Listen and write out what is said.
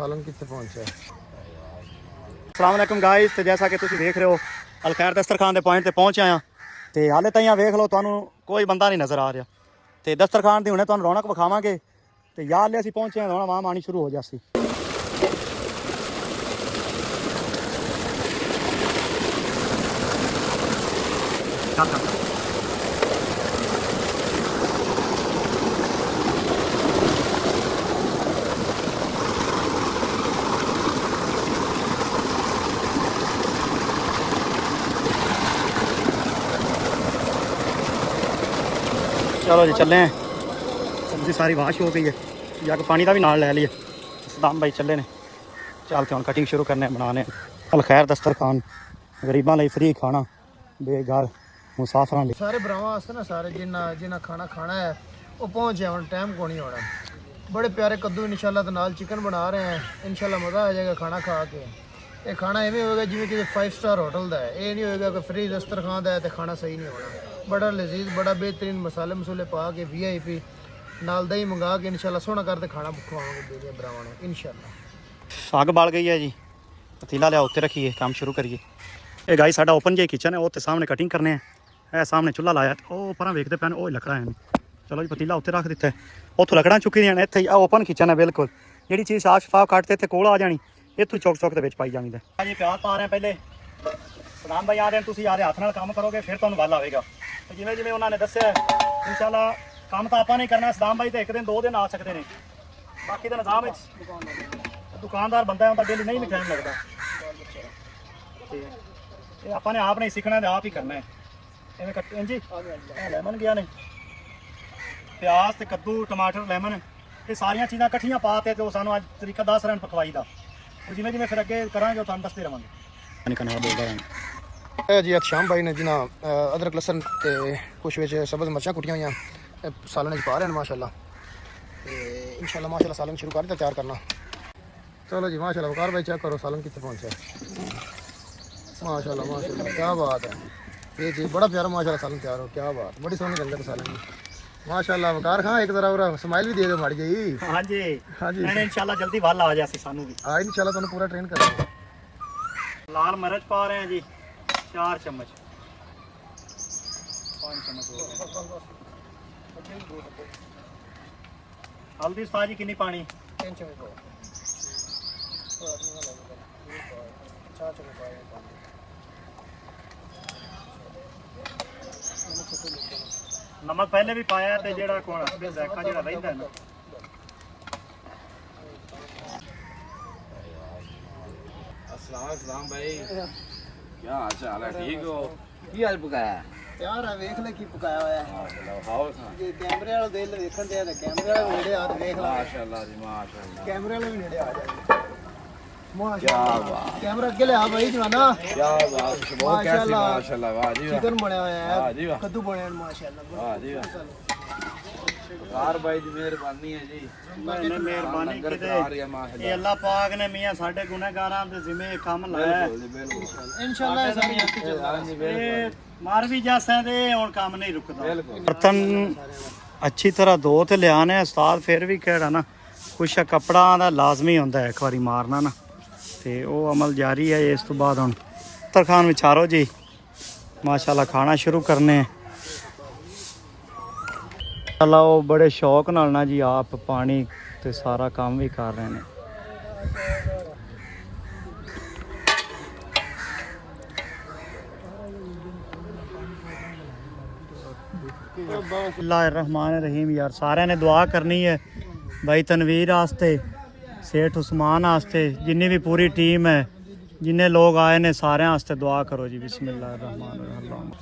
सालन कितने पहुंचा है। अस्सलाम वालेकुम गाइस, तो जैसा कि तुम देख रहे हो अलखैर दस्तरखान के पॉइंट पर पहुंच आया तो हाले तक वेख लो तुहानू कोई बंदा नहीं नज़र आ रहा। तो दस्तरखान की हुणे तुहानू रौनक विखावांगे तो यार ले असीं पहुंचे हैं, हुण आवाम आनी शुरू हो जासी। चलो जी चले हैं, सब्जी सारी वाश हो गई है, जाके पानी का भी नाल ले लिया। सदाम भाई चले ने, चलते हम कटिंग शुरू करने बनाने। अलखैर दस्तरखान गरीबां लई फ्री खाना, बेघर मुसाफिरां लई। सारे भरावां वास्ते ना सारे जिन्ना खाना खाना है वो पहुंच जाए, टाइम को नहीं होना। बड़े प्यारे कद्दू इंशाल्लाह तो नाल चिकन बना रहे हैं, इंशाल्लाह मज़ा आ जाएगा खाना खा के। ये खाना इवें होएगा जिवें कि 5 स्टार होटल का है, ये नहीं होएगा कि फ्री दस्तरखान का है तो खाना सही नहीं होना। बड़ा लजीज बड़ा बेहतरीन मसाले मसूले पा के VIP नाल दही मंगा के इंशाल्लाह सोहना करते खाना खवावांगे बेटे भरावां नूं इंशाल्लाह। अग बाल गई है जी, पतीला लिया उत्ते रखिए, काम शुरू करिए। ये गाई साडा ओपन जे किचन है, वो सामने कटिंग करने हैं। है सामने चुल्हा लाया, वो पर वेखते पैन वो लकड़ा है। चलो जी पतीला उत्ते रख दिता है, उतों लकड़ा चुकी दी इत्थे ही ओपन किचन है बिल्कुल। जी चीज़ साफ शफाफ कटते इतने कोल आ जानी, इतों चौक चौक के पाई जानी। जी प्याज पा रहे हैं पहले, सदाम भाई आ रहे हैं, तुम यार हाथ नाल काम करोगे फिर तुहानूं गल आएगा। तो जिवें जिवें उन्होंने दस्सिया इंशाल्लाह काम तो आपां नहीं करना। सदाम भाई तो एक दिन 2 दिन आ सकते हैं, बाकी तो निज़ाम दुकानदार बंदा है, डेली नहीं भी टाइम लगता। ये आपने आप नहीं सीखना तो आप ही करना है। इवें कट जी लेमन गया नहीं, प्याज ते कद्दू टमाटर लेमन ये सारिया चीज़ां कट्ठियां पा के तो सानू अज तरीका दस रहे पकवाई का। जिवें जिवें फिर अगे करांगे तुहानूं दसदे रहांगे। जी शाम भाई ने जिन्ना अदरक लसन ते कुछ विच सब्ज़ मिर्चां कुटियां हुई सालन पा रहे हैं माशाल्लाह। इंशाल्लाह माशाल्लाह सालन शुरू कर दिया तैयार करना। चलो जी माशाल्लाह वकार भाई चेक करो सालन कितने पहुंचा है। माशाल्लाह माशाल्लाह क्या बात है, ये जी बड़ा प्यारा माशाल्लाह सालन तैयार हो, क्या बात, बड़ी सोहनी लग रही सालन माशाल्लाह। वकार खां एक तरह और स्माइल भी दे दो माड़ी जी। हाँ जी हाँ जी इंशाल्लाह जल्दी वल आ जाए सानू भी। हाँ इंशाल्लाह तुहानूं पूरा ट्रेन करेंगे। लाल मिर्च पा रहे हैं जी 4 चम्मच, 5 चम्मच हो गए। हल्दी उस्ताद जी कितनी पानी? 3 चम्मच पाओ, 4 चम्मच पाओ। नमक पहले भी पाया तो जेड़ा कौन ज़ायका जेड़ा रहिंदा है ना। अस्सलाम भाई, क्या हाल चाल है? ठीक हो? की आज पकाया यार वेख ले की पकाया होया है। खाओ ये कैमरे वाला दिल देखण दे ते कैमरे वाला नेड़े आ ते देख ला। माशाल्लाह जी माशाल्लाह, कैमरे वाला भी नेड़े आ जाए। क्या माशाल्लाह बात, कैमरा अगे ले आ भाई जवाना। क्या बात, बहुत कैसी माशाल्लाह, वाह जी वाह, चिकन बनया होया वाह है, जी वाह, कद्दू बनया माशाल्लाह। वाह जी वाह, कार भाई दी मेहरबानी है जी, मैंने मेहरबानी लंगर की करा रही है ये माशाल्लाह। अल्लाह पाक ने मियां साडे गुनहगारां दे जिम्मे काम लाया है। बिल्कुल इंशाल्लाह सारी आती चल हाँ जी ये बिल्कुल मार भी जैसे दे हुण काम नहीं रुकदा। बिल्कुल। बर्तन अच्छी तरह धो ते लियाने उस्ताद, फिर भी केड़ा ना कुछ कपड़ा दा लाजमी होंदा है एक बारी मारना ना, ते वो अमल जारी है। इस तो बाद हुण दस्तरखान विचारो जी माशाल्लाह खाना शुरू करने। माशाल्लाह वो बड़े शौक नाल ना जी आप पानी ते सारा काम भी कर रहे हैं। बिस्मिल्लाहिर्रहमानिर्रहीम। यार सारे ने दुआ करनी है भाई तनवीर आस्ते, सेठ उस्मान आस्ते, जिन्नी भी पूरी टीम है, जिन्ने लोग आए ने सारे आस्ते दुआ करो जी। बिस्मिल्लाहिर्रहमानिर्रहीम।